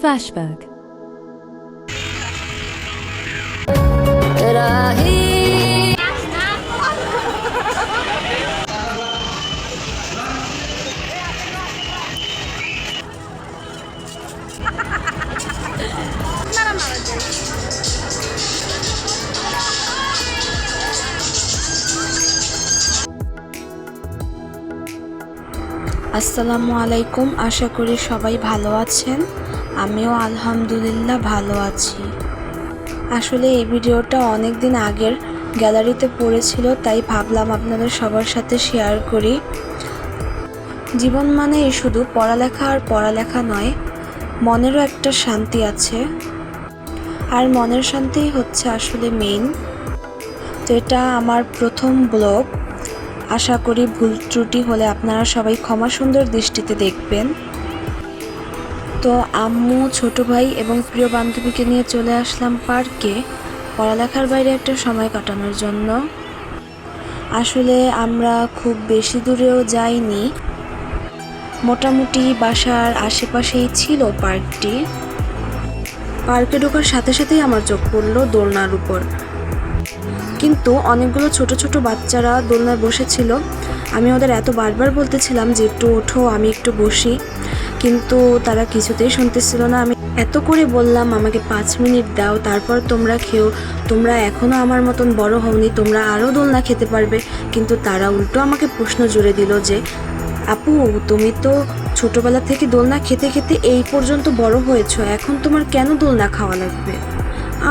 Flashback. আসসালামু আলাইকুম। আশা করি সবাই ভালো আছেন। আমিও আলহামদুলিল্লাহ ভালো আছি। আসলে এই ভিডিওটা অনেক দিন আগের গ্যালারিতে পড়েছিল, তাই ভাবলাম আপনাদের সবার সাথে শেয়ার করি। জীবন মানে শুধু পড়ালেখা আর পড়ালেখা নয়, মনেরও একটা শান্তি আছে, আর মনের শান্তিই হচ্ছে আসলে মেইন। তো এটা আমার প্রথম ব্লগ। আশা করি ভুল ত্রুটি হলে আপনারা সবাই ক্ষমা সুন্দর দৃষ্টিতে দেখবেন। তো আম্মু, ছোট ভাই এবং প্রিয় বান্ধবীকে নিয়ে চলে আসলাম পার্কে পড়ালেখার বাইরে একটা সময় কাটানোর জন্য। আসলে আমরা খুব বেশি দূরেও যাইনি, মোটামুটি বাসার আশেপাশেই ছিল পার্কটি। পার্কে ঢোকার সাথে সাথেই আমার চোখ পড়লো দোলনার উপর, কিন্তু অনেকগুলো ছোট ছোট বাচ্চারা দোলনায় বসেছিল। আমি ওদের এত বারবার বলতেছিলাম যে একটু ওঠো, আমি একটু বসি, কিন্তু তারা কিছুতেই শুনতেছিল না। আমি এত করে বললাম আমাকে 5 মিনিট দাও, তারপর তোমরা খেও, তোমরা এখনও আমার মতন বড় হওনি, তোমরা আরও দোলনা খেতে পারবে। কিন্তু তারা উল্টো আমাকে প্রশ্ন জুড়ে দিল যে আপু, তুমি তো ছোটোবেলা থেকে দোলনা খেতে খেতে এই পর্যন্ত বড় হয়েছো, এখন তোমার কেন দোলনা খাওয়া লাগবে?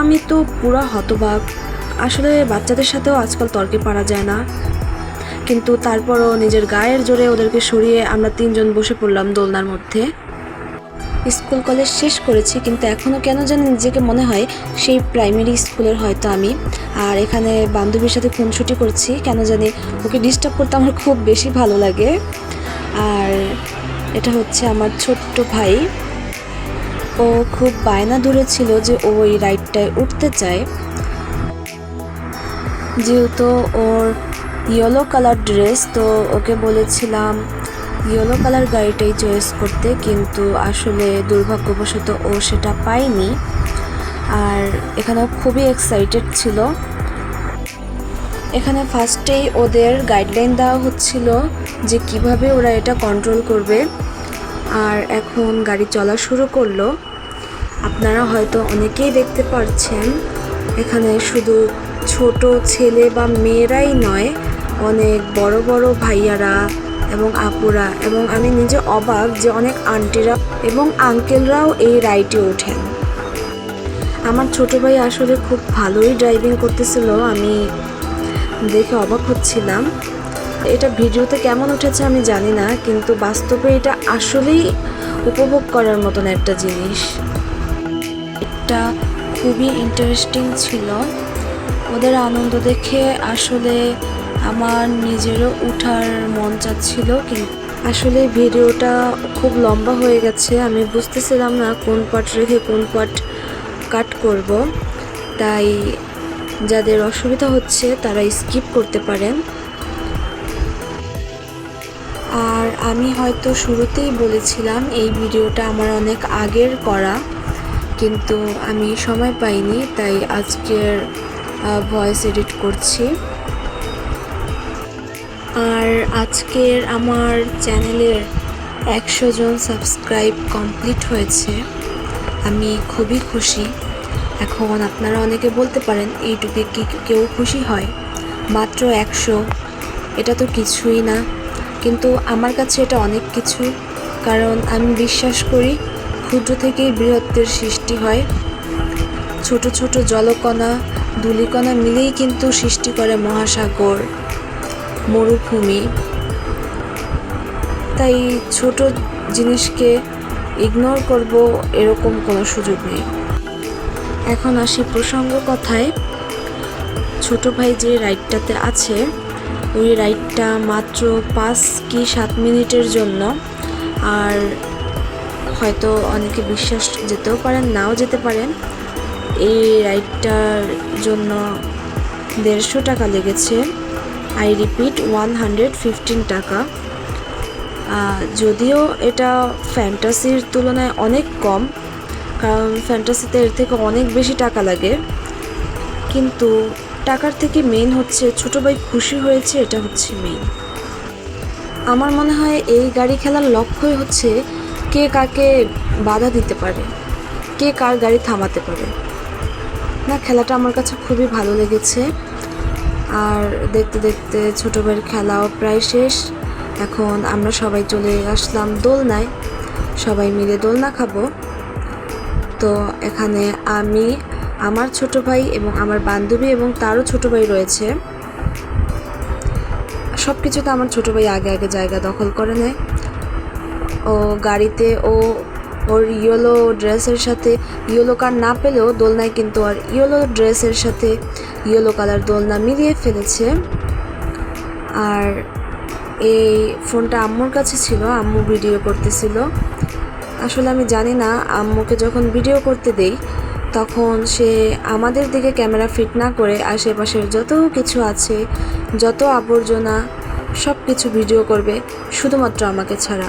আমি তো পুরো হতবাক। আসলে বাচ্চাদের সাথেও আজকাল তর্কে পারা যায় না, কিন্তু তারপরও নিজের গায়ের জোরে ওদেরকে সরিয়ে আমরা 3 জন বসে পড়লাম দোলনার মধ্যে। স্কুল কলেজ শেষ করেছি, কিন্তু এখনও কেন জানি নিজেকে মনে হয় সেই প্রাইমারি স্কুলের হয়তো আমি। আর এখানে বান্ধবীর সাথে খুনসুটি করছি, কেন জানি ওকে ডিস্টার্ব করতে আমার খুব বেশি ভালো লাগে। আর এটা হচ্ছে আমার ছোট্ট ভাই, ও খুব বায়না ধরেছিল যে ও এই রাইডটায় উঠতে চায়। যেহেতু ওর ইয়েলো কালার ড্রেস, তো ওকে বলেছিলাম ইয়েলো কালার গাড়িটাই চয়েস করতে, কিন্তু আসলে দুর্ভাগ্যবশত ও সেটা পায়নি। আর এখানেও খুবই এক্সাইটেড ছিল। এখানে ফার্স্টেই ওদের গাইডলাইন দেওয়া হচ্ছিল যে কিভাবে ওরা এটা কন্ট্রোল করবে। আর এখন গাড়ি চলা শুরু করলো। আপনারা হয়তো অনেকেই দেখতে পাচ্ছেন এখানে শুধু ছোট ছেলে বা মেয়েরাই নয়, অনেক বড় বড় ভাইয়ারা এবং আপুরা, এবং আমি নিজে অবাক যে অনেক আন্টিরা এবং আঙ্কেলরাও এই রাইডে ওঠেন। আমার ছোট ভাই আসলে খুব ভালোই ড্রাইভিং করতেছিল, আমি দেখে অবাক হচ্ছিলাম। এটা ভিডিওতে কেমন উঠেছে আমি জানি না, কিন্তু বাস্তবে এটা আসলেই উপভোগ করার মতন একটা জিনিস। এটা খুবই ইন্টারেস্টিং ছিল। ওদের আনন্দ দেখে আসলে আমার নিজেরও ওঠার মন চাচ্ছিল, কিন্তু আসলে ভিডিওটা খুব লম্বা হয়ে গেছে, আমি বুঝতেছিলাম না কোন পার্ট রেখে কোন পার্ট কাট করব। তাই যাদের অসুবিধা হচ্ছে তারা স্কিপ করতে পারেন। আর আমি হয়তো শুরুতেই বলেছিলাম এই ভিডিওটা আমার অনেক আগের করা, কিন্তু আমি সময় পাইনি, তাই আজকের ভয়েস এডিট করছি। আর আজকের আমার চ্যানেলের 100 জন সাবস্ক্রাইব কমপ্লিট হয়েছে, আমি খুবই খুশি। এখন আপনারা অনেকে বলতে পারেন এইটুকু কি কেউ খুশি হয়? মাত্র 100, এটা তো কিছুই না, কিন্তু আমার কাছে এটা অনেক কিছু। কারণ আমি বিশ্বাস করি ক্ষুদ্র থেকেই বৃহত্তের সৃষ্টি হয়। ছোট ছোট জলকণা, ধূলিকণা মিলেই কিন্তু সৃষ্টি করে মহাসাগর, মরুভূমি। তাই ছোট জিনিসকে ইগনোর করব এরকম কোনো সুযোগ নেই। এখন আসি প্রসঙ্গ কথায়। ছোট ভাই যে রাইডটাতে আছে, ওই রাইডটা মাত্র 5 কি 7 মিনিটের জন্য। আর হয়তো অনেকে বিশ্বাস যেতেও পারেন, নাও যেতে পারেন। এই রাইডটার জন্য 150 টাকা লেগেছে। আই রিপিট, 115 টাকা। যদিও এটা ফ্যান্টাসির তুলনায় অনেক কম, কারণ ফ্যান্টাসিতে এর থেকে অনেক বেশি টাকা লাগে। কিন্তু টাকার থেকে মেইন হচ্ছে ছোটো ভাই খুশি হয়েছে, এটা হচ্ছে মেইন। আমার মনে হয় এই গাড়ি খেলার লক্ষ্যই হচ্ছে কে কাকে বাধা দিতে পারে, কে কার গাড়ি থামাতে পারে। না, খেলাটা আমার কাছে খুবই ভালো লেগেছে। আর দেখতে দেখতে ছোটো ভাইয়ের খেলাও প্রায় শেষ। এখন আমরা সবাই চলে আসলাম দোলনায়, সবাই মিলে দোলনা খাবো। তো এখানে আমি, আমার ছোট ভাই এবং আমার বান্ধবী এবং তারও ছোট ভাই রয়েছে। সব কিছুতে আমার ছোট ভাই আগে আগে জায়গা দখল করে নেয়। ও গাড়িতে ওর ইয়েলো ড্রেসের সাথে ইয়েলো কার না পেলেও দোলনায় কিন্তু আর ইয়েলো ড্রেসের সাথে ইয়েলো কালার দোলনা মিলিয়ে ফেলেছে। আর এই ফোনটা আম্মুর কাছে ছিল, আম্মু ভিডিও করতেছিল। আসলে আমি জানি না, আম্মুকে যখন ভিডিও করতে দেই তখন সে আমাদের দিকে ক্যামেরা ফিট না করে আশেপাশের যত কিছু আছে, যত আবর্জনা সব কিছু ভিডিও করবে, শুধুমাত্র আমাকে ছাড়া।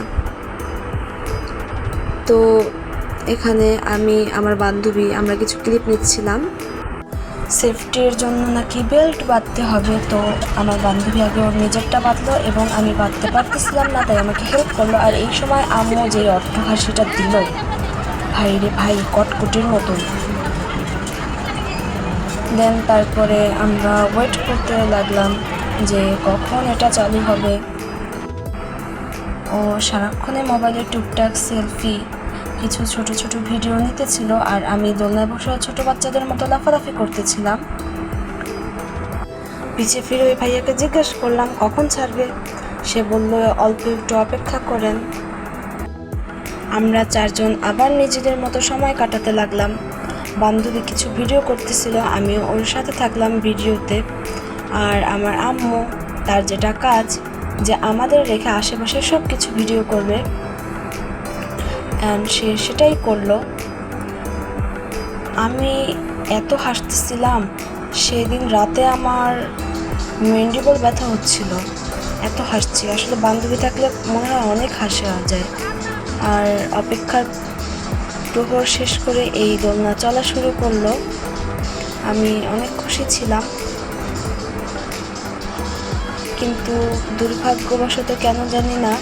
তো এখানে আমি, আমার বান্ধবী, আমরা কিছু ক্লিপ নিচ্ছিলাম। সেফটির জন্য নাকি বেল্ট বাঁধতে হবে, তো আমার বান্ধবী আগে ওর নিজেরটা বাঁধলো এবং আমি বাঁধতে পারতেছিলাম না, তাই আমাকে হেল্প করলো। আর এই সময় আম্মু যে অট্টহাসিটা দিল, ভাই রে ভাই, কটকটির মতন। দেন তারপরে আমরা ওয়েট করতে লাগলাম যে কখন এটা চালু হবে। ও সারাক্ষণে মোবাইলে টুকটাক সেলফি, কিছু ছোট ছোট ভিডিও নিতেছিল, আর আমি দোলনায় বসে ছোট বাচ্চাদের মতো লাফালাফি করতেছিলাম। পিছিয়ে ফিরে ওই ভাইয়াকে জিজ্ঞেস করলাম কখন ছাড়বে। সে বলল অল্প একটু অপেক্ষা করেন। আমরা চারজন আবার নিজেদের মতো সময় কাটাতে লাগলাম। বান্ধবী কিছু ভিডিও করতেছিল, আমিও ওর সাথে থাকলাম ভিডিওতে। আর আমার আম্মু, তার যেটা কাজ যে আমাদের রেখে আশেপাশে সব কিছু ভিডিও করবে, অ্যান্ড সে সেটাই করলো। আমি এত হাসতেছিলাম, সেদিন রাতে আমার ম্যান্ডিবল ব্যথা হচ্ছিল, এত হাসছি। আসলে বান্ধবী থাকলে মনে হয় অনেক হাসা যায়। আর অপেক্ষার প্রহর শেষ করে এই দোলনা চলা শুরু করলো। আমি অনেক খুশি ছিলাম, কিন্তু দুর্ভাগ্যবশত কেন জানি না,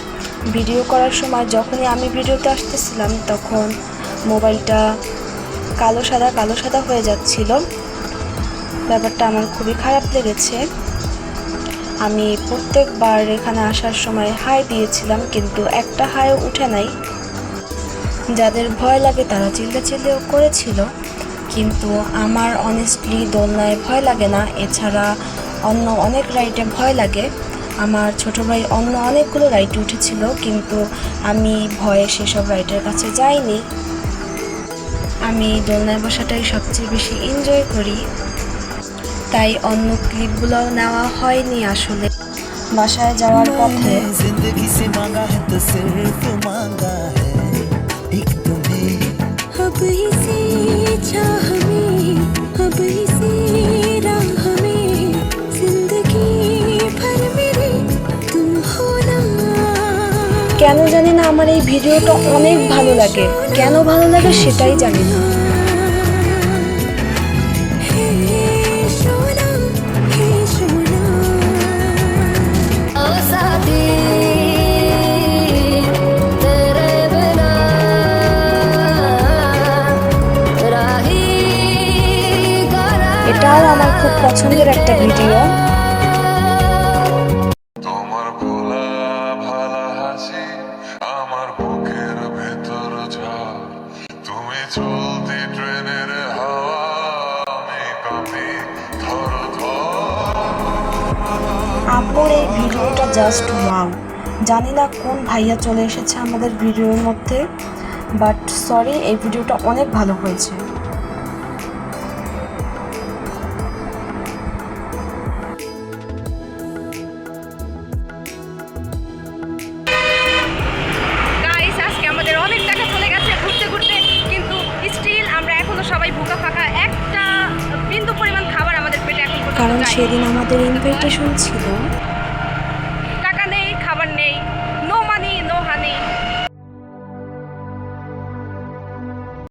ভিডিও করার সময় যখনই আমি ভিডিওতে আসতেছিলাম তখন মোবাইলটা কালো সাদা হয়ে যাচ্ছিল। ব্যাপারটা আমার খুবই খারাপ লেগেছে। আমি প্রত্যেকবার এখানে আসার সময় হাই দিয়েছিলাম, কিন্তু একটা হাইও উঠে নাই। যাদের ভয় লাগে তারা চিল্লাচিল্লিও করেছিল, কিন্তু আমার অনেস্টলি দোলনায় ভয় লাগে না। এছাড়া অন্য অনেক রাইডে ভয় লাগে। আমার ছোট ভাই অন্য অনেকগুলো রাইডে উঠেছিল, কিন্তু আমি ভয়ে সেসব রাইডের কাছে যাইনি। আমি দোলনায় বসাটাই সবচেয়ে বেশি এনজয় করি, তাই অন্য ক্লিপগুলোও নেওয়া হয়নি। আসলে বাসায় যাওয়ার পথে কেন জানি না আমার এই ভিডিওটা অনেক ভালো লাগে, কেন ভালো লাগে সেটাই জানি না। এটাও আমার খুব পছন্দের একটা ভিডিও। তোমার ভোলা ভালা হাসি আমার বুকের ভেতর ঝড়, তুমি চলতি ট্রেনের হাওয়া, আমি কাঁপি থর থর। আপুর এই ভিডিওটা জাস্ট ওয়াও। জানি না কোন ভাইয়া চলে এসেছে আমাদের ভিডিওর মধ্যে, বাট সরি, এই ভিডিওটা অনেক ভালো হয়েছে। কারণ সেদিন আমাদের ইনভাইটেশন ছিল